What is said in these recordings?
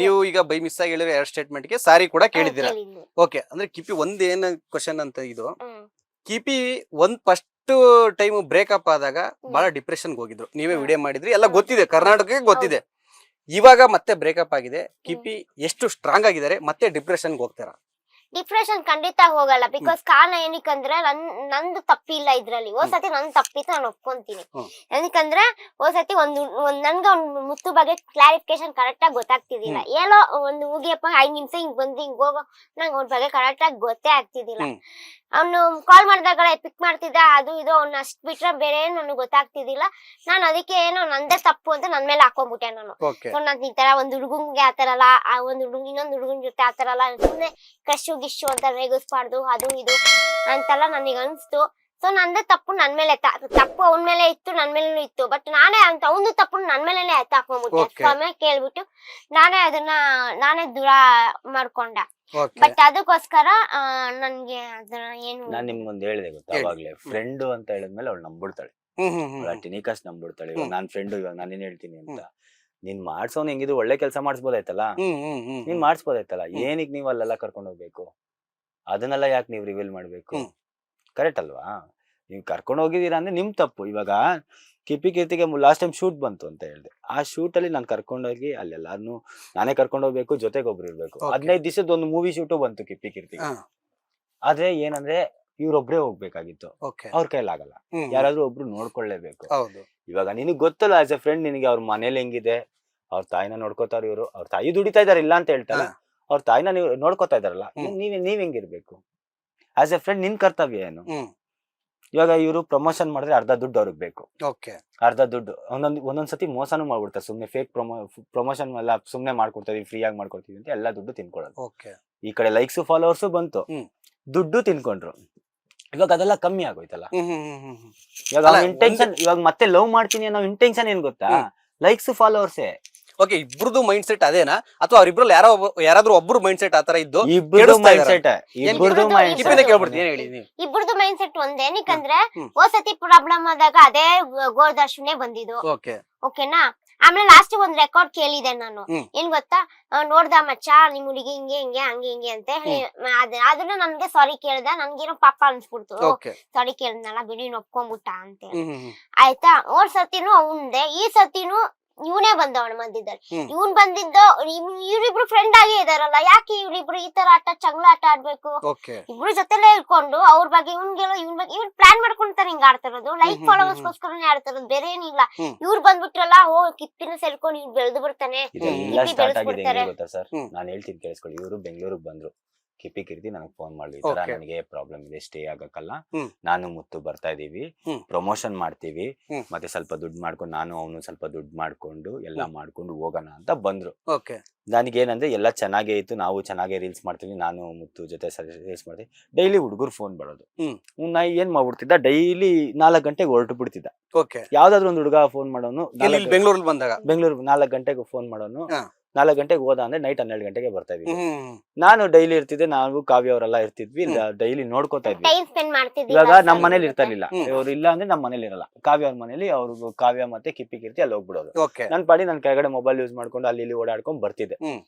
ನೀವು ಈಗ by miss ಆಗಿ ಹೇಳಿರೋ 2 ಸ್ಟೇಟ್ಮೆಂಟ್ ಗೆ ಸಾರಿ ಕೂಡ ಕೇಳಿದ್ದೀರಾ. ಕೇಳಿದ್ನಿ. ಓಕೆ, ಅಂದ್ರೆ ಕಿಪಿ ಒಂದೇನು ಕ್ವಶನ್ ಅಂತ ಇದು, ಹ್ಮ್. ಕಿಪಿ ಫಸ್ಟ್ ಟೈಮ್ ಬ್ರೇಕಪ್ ಆದಾಗ ಬಹಳ ಡಿಪ್ರೆಷನ್ಗೆ ಹೋಗಿದ್ರು. ನೀವೇ ವಿಡಿಯೋ ಮಾಡಿದ್ರಿ, ಎಲ್ಲ ಗೊತ್ತಿದೆ, ಕರ್ನಾಟಕಕ್ಕೆ ಗೊತ್ತಿದೆ. ಇವಾಗ ಮತ್ತೆ ಬ್ರೇಕಪ್ ಆಗಿದೆ, ಕಿಪಿ ಎಷ್ಟು ಸ್ಟ್ರಾಂಗ್ ಆಗಿದ್ದಾರೆ, ಮತ್ತೆ ಡಿಪ್ರೆಷನ್ಗೆ ಹೋಗ್ತಾರಾ? ಡಿಪ್ರೆಷನ್ ಖಂಡಿತ ಹೋಗಲ್ಲ. ಬಿಕಾಸ್ ಕಾರಣ ಏನಕ್ಕಂದ್ರೆ ನಂದು ತಪ್ಪಿಲ್ಲ ಇದ್ರಲ್ಲಿ. ಸತಿ ನನ್ ತಪ್ಪಿತ್ತು, ನಾನು ಒಪ್ಕೊಂತೀನಿ. ಏನಕ್ಕಂದ್ರೆ ಸತಿ ನನ್ಗೆ ಒಂದು ಮುತ್ತು ಬಗ್ಗೆ ಕ್ಲಾರಿಫಿಕೇಶನ್ ಕರೆಕ್ಟ್ ಆಗಿ ಗೊತ್ತಾಗ್ತಿದ್ದಿಲ್ಲ. ಏನೋ ಒಂದು ಮುಗಿಯಪ್ಪ 5 ನಿಮಿಷ ಹಿಂಗ್ ಬಂದು ಹಿಂಗ್ ಹೋಗೋ, ನಂಗೆ ಅವ್ನ ಬಗ್ಗೆ ಕರೆಕ್ಟ್ ಆಗಿ ಗೊತ್ತೇ ಆಗ್ತಿದ್ದಿಲ್ಲ. ಅವ್ನು ಕಾಲ್ ಮಾಡಿದಾಗ ಪಿಕ್ ಮಾಡ್ತಿದ್ದ, ಅದು ಇದು, ಅವ್ನ ಅಷ್ಟ್ ಬಿಟ್ರೆ ಬೇರೆ ಏನು ನನಗೆ ಗೊತ್ತಾಗ್ತಿದ್ದಿಲ್ಲ. ನಾನು ಅದಕ್ಕೆ ಏನೋ ನಂದೇ ತಪ್ಪು ಅಂತ ನನ್ ಮೇಲೆ ಹಾಕೊಂಡ್ಬಿಟ್ಟೆ ನಾನು. ಸೊ ನಾನ್ ಈ ತರ ಒಂದ್ ಹುಡುಗಂಗೆ ಆತರಲ್ಲ, ಇನ್ನೊಂದ್ ಹುಡುಗನ್ ಜೊತೆ ಆತರಲ್ಲ, ಸುಮ್ನೆ ಕ್ರಶ್ ಗಿಶು ಅಂತ ರೇಗಿಸ್ಬಾರ್ದು, ಅದು ಇದು ಅಂತೆಲ್ಲ ನನಗೆ ಅನ್ಸ್ತು. ಸೊ ನಂದೇ ತಪ್ಪು ನನ್ ಮೇಲೆ, ತಪ್ಪು ಅವನ ಮೇಲೆ ಇತ್ತು, ನನ್ ಮೇಲೂ ಇತ್ತು. ಬಟ್ ನಾನೇ ಅಂತ ಅವನು ತಪ್ಪು ನನ್ ಮೇಲೆ ಹಾಕೊಂಡ್ಬಿಟ್ಟೆ. ಸಮಯ ಕೇಳ್ಬಿಟ್ಟು ನಾನೇ ದೂರ ಮಾಡ್ಕೊಂಡ. ಬಟ್ ಅದಕ್ಕೋಸ್ಕರ ನನ್ಗೆ ಅದರ ಏನು ನಾನ್ ನಿಮ್ಗೊಂದ್ ಹೇಳಿದೆ ಗೊತ್ತಾ, ಅವಾಗ್ಲೇ ಫ್ರೆಂಡ್ ಅಂತ ಹೇಳಿದ್ಮೇಲೆ ಅವಳು ನಂಬಿಡ್ತಾಳೆ, ಟಿನಿಕಾಸ್ ನಂಬಿಡ್ತಾಳೆ. ಇವಾಗ ನಾನ್ ಫ್ರೆಂಡ್, ಇವಾಗ ನಾನೇನ್ ಹೇಳ್ತೀನಿ ಅಂತ, ನೀನ್ ಮಾಡ್ಸೋನ್ ಹೆಂಗಿದ್ರು ಒಳ್ಳೆ ಕೆಲಸ ಮಾಡಿಸ್ಬೋದಾಯ್ತಲ್ಲ, ನೀನ್ ಮಾಡಿಸ್ಬೋದಾಯ್ತಲ್ಲ, ಏನಿಗ್ ನೀವ್ ಅಲ್ಲೆಲ್ಲ ಕರ್ಕೊಂಡ್ ಹೋಗ್ಬೇಕು, ಅದನ್ನೆಲ್ಲ ಯಾಕೆ ನೀವ್ ರಿವೀಲ್ ಮಾಡ್ಬೇಕು? ಕರೆಕ್ಟ್ ಅಲ್ವಾ? ನೀವ್ ಕರ್ಕೊಂಡ್ ಹೋಗಿದೀರಾ ಅಂದ್ರೆ ನಿಮ್ ತಪ್ಪು. ಇವಾಗ ಕಿಪಿ ಕೀರ್ತಿಗೆ ಲಾಸ್ಟ್ ಟೈಮ್ ಶೂಟ್ ಬಂತು ಅಂತ ಹೇಳಿದೆ, ಆ ಶೂಟ್ ಅಲ್ಲಿ ನಾನು ಕರ್ಕೊಂಡೋಗಿ ಅಲ್ಲೆಲ್ಲಾರ್ನು ನಾನೇ ಕರ್ಕೊಂಡ್ ಹೋಗ್ಬೇಕು, ಜೊತೆಗೆ ಒಬ್ರು ಇರ್ಬೇಕು. 15 ದಿವಸದ ಒಂದು ಮೂವಿ ಶೂಟು ಬಂತು ಕಿಪಿ ಕೀರ್ತಿಗೆ. ಆದ್ರೆ ಏನಂದ್ರೆ ಇವ್ರೊಬ್ರೇ ಹೋಗ್ಬೇಕಾಗಿತ್ತು, ಅವ್ರ ಕೈಲಾಗಲ್ಲ, ಯಾರಾದ್ರೂ ಒಬ್ರು ನೋಡ್ಕೊಳ್ಳೇಬೇಕು. ಇವಾಗ ನಿನಗ್ ಗೊತ್ತಲ್ಲ, ಆಸ್ ಎ ಫ್ರೆಂಡ್ ನಿನಗೆ ಅವ್ರ ಮನೇಲಿ ಹೆಂಗಿದೆ, ಅವ್ರ ತಾಯಿನ ನೋಡ್ಕೋತಾರ ಇವ್ರು, ಅವ್ರ ತಾಯಿ ದುಡಿತಾ ಇದಾರೆ ಇಲ್ಲ ಅಂತ ಹೇಳ್ತಾರ, ಅವ್ರ ತಾಯಿನ ನೀವು ನೋಡ್ಕೋತಾ ಇದಾರಲ್ಲ, ನೀವ್ ಹೆಂಗಿರ್ಬೇಕು? ಆಸ್ ಎ ಫ್ರೆಂಡ್ ನಿನ್ ಕರ್ತವ್ಯ ಏನು? ಇವಾಗ ಇವರು ಪ್ರಮೋಷನ್ ಮಾಡಿದ್ರೆ ಅರ್ಧ ದುಡ್ಡು ಅವ್ರಿಗೆ ಬೇಕು, ಅರ್ಧ ದುಡ್ಡು ಒಂದೊಂದ್ಸತಿ ಮೋಸನೂ ಮಾಡ್ಬಿಡ್ತಾರೆ. ಸುಮ್ನೆ ಫೇಕ್ ಪ್ರಮೋಷನ್ ಎಲ್ಲ ಸುಮ್ನೆ ಮಾಡ್ಕೊಡ್ತೀವಿ, ಫ್ರೀ ಆಗಿ ಮಾಡ್ಕೊಡ್ತೀವಿ ಅಂತ ಎಲ್ಲ ದುಡ್ಡು ತಿನ್ಕೊಳ್ಳೋದು. ಈ ಕಡೆ ಲೈಕ್ಸ್ ಫಾಲೋವರ್ಸ್ ಬಂತು, ದುಡ್ಡು ತಿನ್ಕೊಂಡ್ರು. ಇವಾಗ ಅದೆಲ್ಲ ಕಮ್ಮಿ ಆಗೋಯ್ತಲ್ಲ. ಇವಾಗ ಇಂಟೆನ್ಷನ್, ಇವಾಗ ಮತ್ತೆ ಲವ್ ಮಾಡ್ತೀನಿ ಅನ್ನೋ ಇಂಟೆನ್ಷನ್ ಏನ್ ಗೊತ್ತಾ, ಲೈಕ್ಸ್ ಫಾಲೋವರ್ಸೇ. ಓಕೆ, ಇಬ್ರದ್ದು ಮೈಂಡ್ ಸೆಟ್ ಅದೇನಾ, ಅಥವಾ ಅವ್ರಿಬ್ರಲ್ಲಿ ಯಾರಾದ್ರೂ ಒಬ್ರು ಮೈಂಡ್ ಸೆಟ್ ಆತರ ಇದ್ದು? ಇಬ್ರದ್ದು ಮೈಂಡ್ ಸೆಟ್, ಇಬ್ರದ್ದು ಮೈಂಡ್ ಸೆಟ್ ಒಂದೇ. ಏನಕ್ಕಂದ್ರೆ ಸತಿ ಪ್ರಾಬ್ಲಮ್ ಆದಾಗ ಅದೇ ಗೋದರ್ಶನೇ ಬಂದಿದ್ದು. ಓಕೆನಾ? ಆಮೇಲೆ ಲಾಸ್ಟ್ ಒಂದ್ ರೆಕಾರ್ಡ್ ಕೇಳಿದೆ ನಾನು, ಏನ್ ಗೊತ್ತಾ, ನೋಡ್ದ ಮಚ್ಚ ನಿಮ್ ಹುಡುಗಿ ಹಿಂಗೆ ಹಿಂಗೆ ಹಂಗೆ ಹಿಂಗೆ ಅಂತ ಹೇಳಿ, ಅದನ್ನ ನನ್ಗೆ ಸಾರಿ ಕೇಳ್ದ. ನನ್ಗೇನೋ ಪಾಪ ಅನ್ಸ್ಬಿಡ್ತು, ಸಾರಿ ಕೇಳ್ದನಲ್ಲ ಬಿಡಿ ಒಪ್ಕೊಂಡ್ಬಿಟ್ಟ ಅಂತ ಹೇಳಿ. ಆಯ್ತಾ? ಸತಿನೂ ಅವಂದೆ, ಈ ಸತಿನೂ ಇವನೇ ಬಂದವಣ ಮಧ್ಯದಲ್ಲಿ. ಇವನ್ ಬಂದಿದ್ದ, ಇವ್ರಿಬ್ರು ಫ್ರೆಂಡ್ ಆಗೇ ಇದಾರಲ್ಲ, ಯಾಕೆ ಇವ್ರಿಬ್ರು ಈ ತರ ಜಗಳ ಆಟ ಆಡ್ಬೇಕು? ಇಬ್ರು ಜೊತೆಲೆ ಇರ್ಕೊಂಡು ಅವ್ರ ಬಗ್ಗೆ ಇವ್ನ್ ಪ್ಲಾನ್ ಮಾಡ್ಕೊಂತಾರೆ ಹಿಂಗ ಆಡ್ತಿರೋದು. ಲೈಕ್ ಫಾಲೋವರ್ಸ್ಗೋಸ್ಕರನೇ ಆಡ್ತಿರೋದು, ಬೇರೆ ಏನಿಲ್ಲ. ಇವ್ರು ಬಂದ್ಬಿಟ್ರಲ್ಲ, ಕಿಪ್ಪಿನ ಸೇರ್ಕೊಂಡು ಇವ್ರು ಬೆಳೆದು ಬಿಡ್ತಾನೆ. ಸರ್ ನಾನ್ ಹೇಳ್ತೀನಿ ಕೇಳಿಸ್ಕೊಳ್ಳಿ. ಇವರು ಬೆಂಗಳೂರಿಗೆ ಬಂದ್ರು, ಕಿಪಿ ಕೀರ್ತಿ ನನಗೆ ಫೋನ್ ಮಾಡ್ಲಿ, ಈ ತರ ನನಗೆ ಪ್ರಾಬ್ಲಮ್ ಇದೆ, ಸ್ಟೇ ಆಗಕ್ಕಲ್ಲ, ನಾನು ಮುತ್ತು ಬರ್ತಾ ಇದೀವಿ, ಪ್ರಮೋಷನ್ ಮಾಡ್ತೀವಿ, ಮತ್ತೆ ಸ್ವಲ್ಪ ದುಡ್ಡು ಮಾಡ್ಕೊಂಡು ನಾನು ಅವನು ಸ್ವಲ್ಪ ದುಡ್ಡು ಮಾಡ್ಕೊಂಡು ಎಲ್ಲ ಮಾಡ್ಕೊಂಡು ಹೋಗೋಣ ಅಂತ ಬಂದ್ರು. ನನಗೇನಂದ್ರೆ ಎಲ್ಲ ಚೆನ್ನಾಗೇ ಇತ್ತು, ನಾವು ಚೆನ್ನಾಗೇ ರೀಲ್ಸ್ ಮಾಡ್ತೀವಿ, ನಾನು ಮುತ್ತು ಜೊತೆ ರೀಲ್ಸ್ ಮಾಡ್ತೀವಿ. ಡೈಲಿ ಹುಡುಗರು ಫೋನ್ ಬರೋದು, ನಾ ಏನ್ ಮಾಡ್ಬಿಡ್ತಿದ್ದ, ಡೈಲಿ 4 ಗಂಟೆಗೆ ಹೊರಟು ಬಿಡ್ತಿದ್ದ. ಯಾವ್ದಾದ್ರು ಒಂದು ಹುಡುಗ ಫೋನ್ ಮಾಡೋನು, ಬೆಂಗಳೂರಲ್ಲಿ ಬಂದಾಗ ಬೆಂಗಳೂರು 4 ಗಂಟೆಗೆ ಫೋನ್ ಮಾಡೋನು, 4 ಗಂಟೆಗೆ ಹೋದ ಅಂದ್ರೆ ನೈಟ್ 12 ಗಂಟೆಗೆ ಬರ್ತಾ ಇದ್ವಿ. ನಾನು ಡೈಲಿ ಇರ್ತಿದ್ದೆ, ನಾವು ಕಾವ್ಯ ಅವರೆಲ್ಲ ಇರ್ತಿದ್ವಿ, ಡೈಲಿ ನೋಡ್ಕೋತಾ ಇದ್ವಿ. ಇವಾಗ ನಮ್ಮ ಮನೇಲಿ ಇರ್ತಿರ್ಲಿಲ್ಲ, ಅವ್ರು ಇಲ್ಲ ಅಂದ್ರೆ ನಮ್ಮ ಮನೇಲಿ ಇರಲ್ಲ, ಕಾವ್ಯ ಅವ್ರ ಮನೇಲಿ ಅವ್ರು ಕಾವ್ಯ ಮತ್ತೆ ಕಿಪ್ಪಿ ಕೀರ್ತಿ ಅಲ್ಲಿ ಹೋಗ್ಬಿಡೋದು. ನನ್ ಪಾಡಿ ನನ್ ಕೆಳಗಡೆ ಮೊಬೈಲ್ ಯೂಸ್ ಮಾಡ್ಕೊಂಡು ಅಲ್ಲಿ ಇಲ್ಲಿ ಓಡಾಡ್ಕೊಂಡ್ ಬರ್ತಿದ್ದೆ.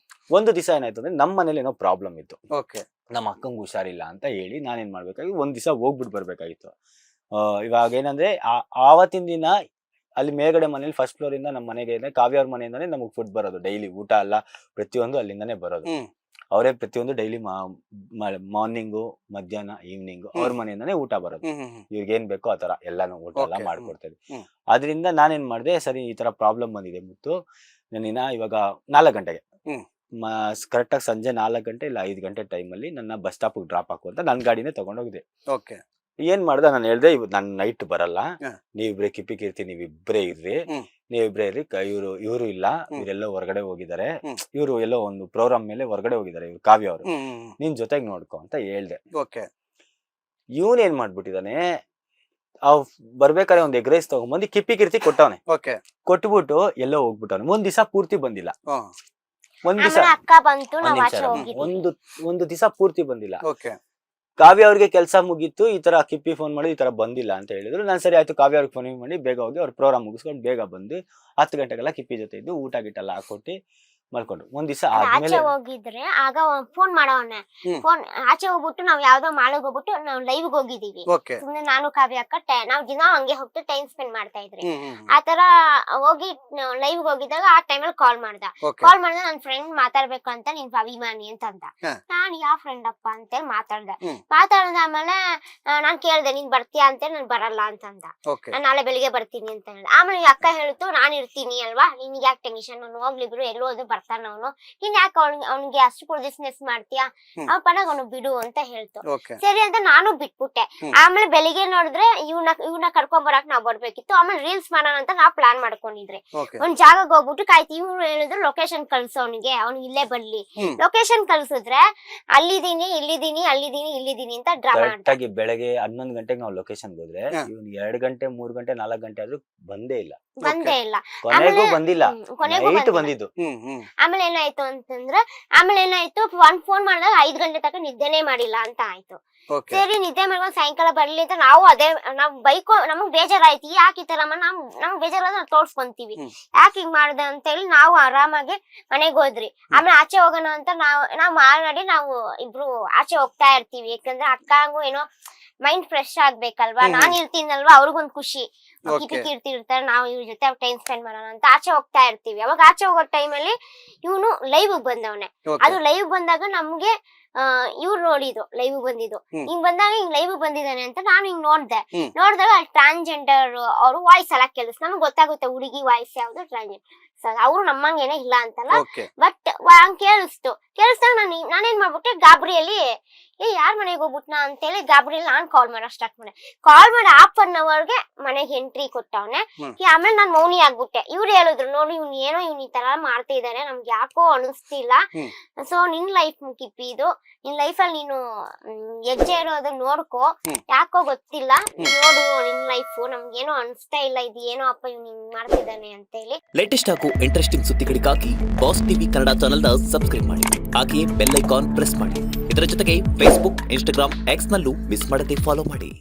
ಒಂದು ದಿವಸ ಏನಾಯ್ತು ಅಂದ್ರೆ ನಮ್ಮ ಮನೇಲಿ ಏನೋ ಪ್ರಾಬ್ಲಮ್ ಇತ್ತು, ನಮ್ಮ ಅಕ್ಕಂಗ್ ಹುಷಾರಿಲ್ಲ ಅಂತ ಹೇಳಿ ನಾನೇನ್ ಮಾಡ್ಬೇಕಾಗಿ ಒಂದ್ ದಿವಸ ಹೋಗ್ಬಿಟ್ಟು ಬರ್ಬೇಕಾಗಿತ್ತು. ಇವಾಗ ಏನಂದ್ರೆ ಆವತ್ತಿನ ದಿನ ಅಲ್ಲಿ ಮೇಲ್ಗಡೆ ಮನೇಲಿ ಫಸ್ಟ್ ಫ್ಲೋರ್ ಇಂದ ನಮ್ಮ ಮನೆಗೆ ಕಾವ್ಯ ಅವ್ರ ಮನೆಯಿಂದಾನೆ ನಮಗ್ ಫುಡ್ ಬರೋದು, ಡೈಲಿ ಊಟ ಅಲ್ಲ ಪ್ರತಿಯೊಂದು ಅಲ್ಲಿಂದಾನೆ ಬರೋದು. ಅವರೇ ಪ್ರತಿಯೊಂದು ಡೈಲಿ ಮಾರ್ನಿಂಗು ಮಧ್ಯಾಹ್ನ ಈವ್ನಿಂಗ್ ಅವ್ರ ಮನೆಯಿಂದಾನೆ ಊಟ ಬರೋದು. ಇವ್ರಿಗೇನ್ ಬೇಕೋ ಆತರ ಎಲ್ಲಾನು ಊಟ ಎಲ್ಲ ಮಾಡ್ಕೊಡ್ತಾ ಇದ್ವಿ. ಅದ್ರಿಂದ ನಾನೇನ್ ಮಾಡ್ದೆ, ಸರಿ ಈ ತರ ಪ್ರಾಬ್ಲಮ್ ಬಂದಿದೆ ಮುತ್ತು, ನಾನಿನ ಇವಾಗ 4 ಗಂಟೆಗೆ ಕರೆಕ್ಟ್ ಆಗಿ ಸಂಜೆ 4 ಗಂಟೆ ಇಲ್ಲ 5 ಗಂಟೆ ಟೈಮಲ್ಲಿ ನನ್ನ ಬಸ್ ಸ್ಟಾಪ್ ಡ್ರಾಪ್ ಹಾಕು ಅಂತ ನನ್ ಗಾಡಿನೇ ತಗೊಂಡೋಗಿದೆ. ಏನ್ ಮಾಡ್ದೆ, ನಾನು ಹೇಳ್ದೆ ನನ್ ನೈಟ್ ಬರಲ್ಲ, ನೀವಿಬ್ರೆ ಕಿಪ್ಪಿ ಕೀರ್ತಿ ನೀವಿಬ್ರೇ ಇರ್ರಿ, ನೀವಿಬ್ರೇ ಇರ್ರಿ, ಇವ್ರು ಇಲ್ಲ, ಇವರೆಲ್ಲೋ ಹೊರಗಡೆ ಹೋಗಿದ್ದಾರೆ, ಇವ್ರು ಎಲ್ಲೋ ಒಂದು ಪ್ರೋಗ್ರಾಮ್ ಮೇಲೆ ಹೊರಗಡೆ ಹೋಗಿದ್ದಾರೆ, ಇವ್ರು ಕಾವ್ಯ ಅವರು, ನಿನ್ ಜೊತೆಗ್ ನೋಡ್ಕೊ ಅಂತ ಹೇಳ್ದೆ. ಇವನ್ ಏನ್ ಮಾಡ್ಬಿಟ್ಟಿದಾನೆ, ಬರ್ಬೇಕಾದ್ರೆ ಒಂದ್ ಎಗ್ ರೈಸ್ ತಗೊಂಡ್ಬಂದು ಕಿಪ್ಪಿ ಕೀರ್ತಿ ಕೊಟ್ಟವನೆ, ಕೊಟ್ಬಿಟ್ಟು ಎಲ್ಲೋ ಹೋಗ್ಬಿಟ್ಟವನೆ. ಒಂದ್ ದಿವಸ ಪೂರ್ತಿ ಬಂದಿಲ್ಲ, ಒಂದು ದಿವಸ ಪೂರ್ತಿ ಬಂದಿಲ್ಲ. ಕಾವ್ಯ ಅವ್ರಿಗೆ ಕೆಲಸ ಮುಗೀತು, ಈ ತರ ಕಿಪ್ಪಿ ಫೋನ್ ಮಾಡಿ ಈ ತರ ಬಂದಿಲ್ಲ ಅಂತ ಹೇಳಿದ್ರು. ನಾನು ಸರಿ ಆಯ್ತು ಕಾವ್ಯ ಅವ್ರಿಗೆ ಫೋನ್ ಮಾಡಿ ಬೇಗ ಹೋಗಿ ಅವ್ರ ಪ್ರೋಗ್ರಾಮ್ ಮುಗಿಸ್ಕೊಂಡು ಬೇಗ ಬಂದು 10 ಗಂಟೆಗೆಲ್ಲ ಕಿಪ್ಪಿ ಜೊತೆ ಇದ್ದು ಊಟ ಗಿಟ್ಟೆಲ್ಲ ಹಾಕೊಟ್ಟು ಮಲ್ಕೊಂಡ್ರು. ಒಂದ್ ದಿವಸ ಆಚೆ ಆದ್ಮೇಲೆ ಹೋಗಿದ್ರೆ ಆಗ ಫೋನ್ ಮಾಡವನೆ. ಫೋನ್ ಆಚೆ ಹೋಗ್ಬಿಟ್ಟು ನಾವ್ ಯಾವ್ದೋ ಮಾಳಿಗೆ ಹೋಗ್ಬಿಟ್ಟು ನಾವ್ ಲೈವ್ ಹೋಗಿದೀವಿ. ಓಕೆ. ಸುಮ್ನೆ ನಾನು ಕಾವ್ಯ ಅಕ್ಕ ನಾವ್ ದಿನ ಹಂಗೆ ಹೋಗ್ತು ಟೈಮ್ ಸ್ಪೆಂಡ್ ಮಾಡ್ತಾ ಇದ್ರಿ. ಹ್ಮ್. ಆತರ ಹೋಗಿ ಲೈವ್ ಹೋಗಿದ್ದಾಗ ಆ ಟೈಮಲ್ಲಿ ಕಾಲ್ ಮಾಡ್ದ. ಓಕೆ. ಕಾಲ್ ಮಾಡಿದ್ರೆ ನನ್ ಫ್ರೆಂಡ್ ಮಾತಾಡ್ಬೇಕು ಅಂತ ನಿನ್ ಅಭಿಮಾನಿ ಅಂತ ಅಂದ. ಹಾ. ನಾನ್ ಯಾವ ಫ್ರೆಂಡ್ ಅಪ್ಪ ಅಂತೇಳಿ ಮಾತಾಡ್ದೆ. ಹ್ಮ್. ಮಾತಾಡ್ದಾದ್ಮೇಲೆ ನಾನ್ ಕೇಳ್ದೆ ನೀನ್ ಬರ್ತೀಯಾ ಅಂತೇಳಿ ನಾನ್ ಬರಲ್ಲ ಅಂತ ಅಂದ. ಓಕೆ. ನಾನ್ ನಾಳೆ ಬೆಳಿಗ್ಗೆ ಬರ್ತೀನಿ ಅಂತ ಹೇಳಿದೆ. ಆಮೇಲೆ ಈ ಅಕ್ಕ ಹೇಳ್ತು ನಾನ್ ಇರ್ತೀನಿ ಅಲ್ವಾ, ನಿನ್ಗೆ ಯಾಕೆ ಟೆನ್ಷನ್, ನಾನು ಹೋಗ್ಲಿ ಬಿಡು, ಎಲ್ಲೋ ಹೋದ್ರು ಬರ್ತಾನ ಅವನು, ನೀನ್ ಯಾಕೆ ಅವ್ನಿಗೆ ಅಷ್ಟು ಪೊಸಿಷನ್ನೆಸ್ ಮಾಡ್ತೀಯಾ, ಅವ್ನ ಪಣಗ್ ಅವನು ಬಿಡು ಅಂತ ಹೇಳ್ತು. ಓಕೆ. ಸರಿ ಅಂತ ನಾನು ಬಿಟ್ಬಿಟ್ಟೆ. ಆಮೇಲೆ ಬೆಳಿಗ್ಗೆ ನೋಡಿದ್ರೆ ಇವ್ನ ಕರ್ಕೊಂಡ್ ಬರಕ್ ನಾವ್ ಬರ್ಬೇಕಿತ್ತು. ಆಮೇಲೆ ರೀಲ್ಸ್ ಮಾಡೋಣ ಅಂತ ನಾವ್ ಪ್ಲಾನ್ ಮಾಡ್ಕೊಂಡಿದ್ರಿ. ಓಕೆ. ಒಂದ್ ಜಾಗಕ್ಕೆ ಹೋಗ್ಬಿಟ್ಟು ಕಾಯ್ತಿ. ಇವ್ರು ಹೇಳಿದ್ರು ಲೊಕೇಶನ್ ಕಳ್ಸು ಅವ್ನಿಗೆ ಇಲ್ಲೇ ಬರ್ಲಿ. ಲೊಕೇಶನ್ ಕಳ್ಸಿದ್ರೆ ಅಲ್ಲಿದೀನಿ ಇಲ್ಲಿದೀನಿ ಅಂತ ಡ್ರಾಮಾ ಕರೆಕ್ಟ್ ಆಗಿ ಬೆಳಗ್ಗೆ 11 ಗಂಟೆಗೆ ನಾವು ಲೊಕೇಶನ್ ಹೋದ್ರೆ ಇವ್ನು 2 ಗಂಟೆ 3 ಗಂಟೆ 4 ಗಂಟೆ ಆದ್ರೂ ಬಂದೇ ಇಲ್ಲ. ಬಂದೇ ಇಲ್ಲ. ಕೊನೆಗೂ ಬಂದಿಲ್ಲ, ಕೊನೆಗೂ ನೈಟ್ ಬಂದಿದ್ದು. ಆಮೇಲೆ ಏನಾಯ್ತು ಒಂದ್ ಫೋನ್ ಮಾಡಿದಾಗ 5 ಗಂಟೆ ತನಕ ನಿದ್ದೆನೆ ಮಾಡಿಲ್ಲ ಅಂತ ಆಯ್ತು. ಸರಿ ನಿದ್ದೆ ಮಾಡ್ಕೊಂಡು ಸಾಯಂಕಾಲ ಬರ್ಲಿ ಅಂತ ನಾವು ನಾವ್ ಬೈಕ್ ನಮಗ್ ಬೇಜಾರಾಯ್ತು. ಯಾಕೆ ಈ ತರ ನಮ್ಗ್ ಬೇಜಾರಾದ್ರೆ ನಾವು ತೋರ್ಸ್ಕೊಂತೀವಿ, ಯಾಕೆ ಹಿಂಗ್ ಮಾಡ್ದೆ ಅಂತ ಹೇಳಿ ನಾವು ಆರಾಮಾಗಿ ಮನೆಗ್ ಹೋದ್ರಿ. ಆಮೇಲೆ ಆಚೆ ಹೋಗೋಣ ಅಂತ ನಾವ್ ಮಾತಾಡಿ ನಾವು ಇಬ್ರು ಆಚೆ ಹೋಗ್ತಾ ಇರ್ತೀವಿ. ಯಾಕಂದ್ರೆ ಅಕ್ಕಂಗೂ ಏನೋ ಮೈಂಡ್ ಫ್ರೆಶ್ ಆಗ್ಬೇಕಲ್ವಾ, ನಾನ್ ಇರ್ತೀನಲ್ವಾ ಅವ್ರಿಗೊಂದ್ ಖುಷಿ, ಇರ್ತಿರ್ತಾರೆ, ನಾವು ಇವ್ರ ಜೊತೆ ಟೈಮ್ ಸ್ಪೆಂಡ್ ಮಾಡೋಣ ಅಂತ ಆಚೆ ಹೋಗ್ತಾ ಇರ್ತೀವಿ. ಅವಾಗ ಆಚೆ ಹೋಗೋ ಟೈಮಲ್ಲಿ ಇವನು ಲೈವ್ ಬಂದವನೆ. ಅದು ಲೈವ್ ಬಂದಾಗ ನಮ್ಗೆ ಇವ್ರು ನೋಡಿದ್ರು ಲೈವ್ ಬಂದಿದ್ದು. ಹಿಂಗ್ ಬಂದಾಗ ಹಿಂಗ್ ಲೈವ್ ಬಂದಿದ್ದಾನೆ ಅಂತ ನಾನು ಹಿಂಗ್ ನೋಡ್ದಾಗ ಅಲ್ಲಿ ಟ್ರಾನ್ಸ್ಜೆಂಡರ್ ಅವ್ರು ವಾಯ್ಸ್ ಎಲ್ಲ ಕೇಳಿಸ್ ನಮ್ಗೆ ಗೊತ್ತಾಗುತ್ತೆ ಹುಡುಗಿ ವಾಯ್ಸ್ ಯಾವ್ದು ಟ್ರಾನ್ಸ್ಜೆಂಡರ್. ಅವ್ರು ನಮ್ಮಂಗೇನೆ ಇಲ್ಲ ಅಂತಲ್ಲ, ಬಟ್ ಹಂಗ್ ಕೇಳಿಸ್ದಾಗ ನಾನೇನ್ ಮಾಡ್ಬಿಟ್ಟೆ, ಗಾಬರಿಯಲ್ಲಿ ಯಾರ್ ಮನೆಗೆ ಹೋಗ್ಬಿಟ್ನಾ ಅಂತೇಳಿ ಗಾಬರಿಯಲ್ಲಿ ನಾನ್ ಕಾಲ್ ಮಾಡಕ್ ಸ್ಟಾರ್ಟ್ ಮಾಡಿ ಹಾಫ್ ಅನ್ ಅವರ್ಗೆ ಮನೆಗೆ ಎಂಟ್ರಿ ಕೊಟ್ಟವನೆ. ಆಮೇಲೆ ನಾನ್ ಮೌನಿ ಆಗ್ಬಿಟ್ಟೆ. ಇವ್ರು ಹೇಳಿದ್ರು ನೋಡಿ ಇವ್ನ್ ಈ ತರ ಮಾಡ್ತಾ ಇದಾನೆ, ನಮ್ಗೆ ಯಾಕೋ ಅನಿಸ್ತಿಲ್ಲ. ಸೊ ನಿನ್ ಲೈಫ್ ಕಿಪ್ಪಿ, ಇದು ನಿನ್ ಲೈಫ್ ಅಲ್ಲಿ ನೀನು ಹೆಜ್ಜೆ ಇರೋದು ನೋಡ್ಕೋ, ಯಾಕೋ ಗೊತ್ತಿಲ್ಲ, ನೋಡು ನಿನ್ ಲೈಫ್, ನಮ್ಗೇನೋ ಅನಿಸ್ತಾ ಇಲ್ಲ, ಇದು ಏನೋ ಅಪ್ಪ ಇವ್ನು ಹಿಂಗ್ ಮಾಡ್ತಿದ್ದಾನೆ ಅಂತ ಹೇಳಿ. ಲೇಟೆಸ್ಟ್ ಹಾಗೂ ಇಂಟ್ರೆಸ್ಟಿಂಗ್ ಸುದ್ದಿಗಳಿಗಾಗಿ ಬಾಸ್ ಟಿವಿ ಕನ್ನಡ ಚಾನೆಲ್ನ ಸಬ್ಸ್ಕ್ರೈಬ್ ಮಾಡಿ, ಹಾಗೆಯೇ ಬೆಲ್ ಐಕಾನ್ ಪ್ರೆಸ್ ಮಾಡಿ. ಇದರ ಜೊತೆಗೆ ಫೇಸ್ಬುಕ್, ಇನ್ಸ್ಟಾಗ್ರಾಮ್, ಎಕ್ಸ್ ನಲ್ಲೂ ಮಿಸ್ ಮಾಡದೆ ಫಾಲೋ ಮಾಡಿ.